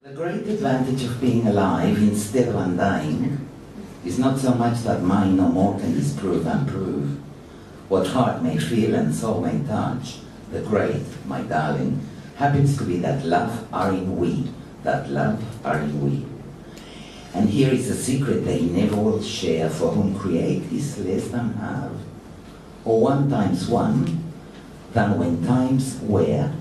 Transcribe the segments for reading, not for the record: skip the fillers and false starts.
The great advantage of being alive instead of undying is not so much that mind no more can disprove and prove. What heart may feel and soul may touch, the great, my darling, happens to be that love are in we, that love are in we. And here is a secret they never will share, for whom create is less than have, or 1 times 1, than when times were,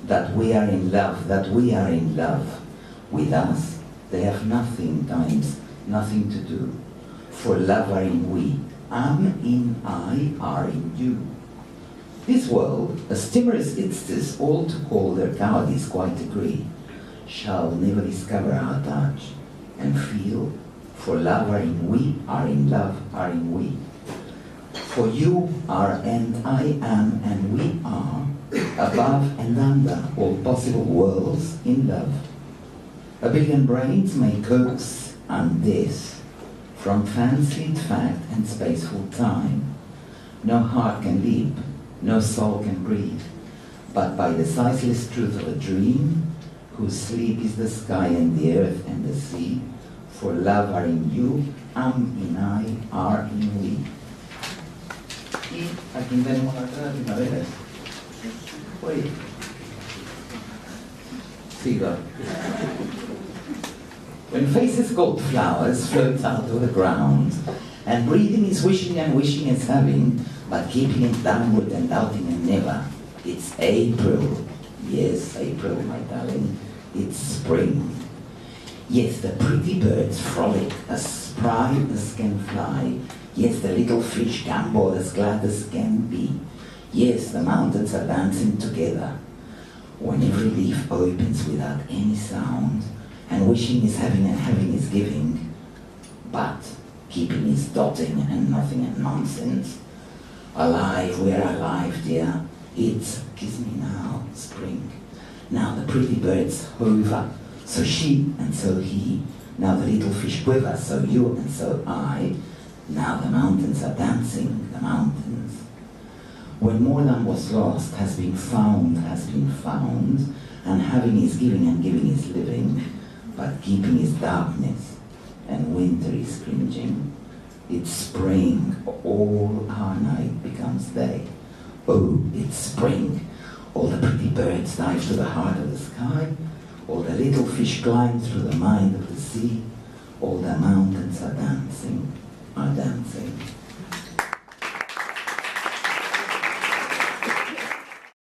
that we are in love, that we are in love. With us, they have nothing times nothing to do. For love are in we, am in I, are in you. This world, as timorous it's all to call their cowardice quite agree, shall never discover our touch and feel, for love are in we, are in love, are in we. For you are and I am and we are, above and under all possible worlds in love. A billion brains may coax undeath from fancied fact and spaceful time. No heart can leap, no soul can breathe, but by the sizeless truth of a dream, whose sleep is the sky and the earth and the sea, for love are in you, am in I, are in we. Y aquí tenemos otra primavera. Oye. Siga. When faces called flowers float out of the ground, and breathing is wishing and wishing is having, but keeping it downward and doubting and never. It's April. Yes, April, my darling. It's spring. Yes, the pretty birds frolic as spry as can fly. Yes, the little fish gambol as glad as can be. Yes, the mountains are dancing together. When every leaf opens without any sound, and wishing is having and having is giving, but keeping is dotting and nothing and nonsense. Alive, we're alive, dear. It's, kiss me now, spring. Now the pretty birds hover, so she and so he. Now the little fish quiver, so you and so I. Now the mountains are dancing, the mountains. When more than was lost has been found, and having is giving and giving is living, but keeping is darkness, and winter is cringing. It's spring, all our night becomes day. Oh, it's spring. All the pretty birds dive to the heart of the sky, all the little fish climb through the mind of the sea, all the mountains are dancing, are dancing.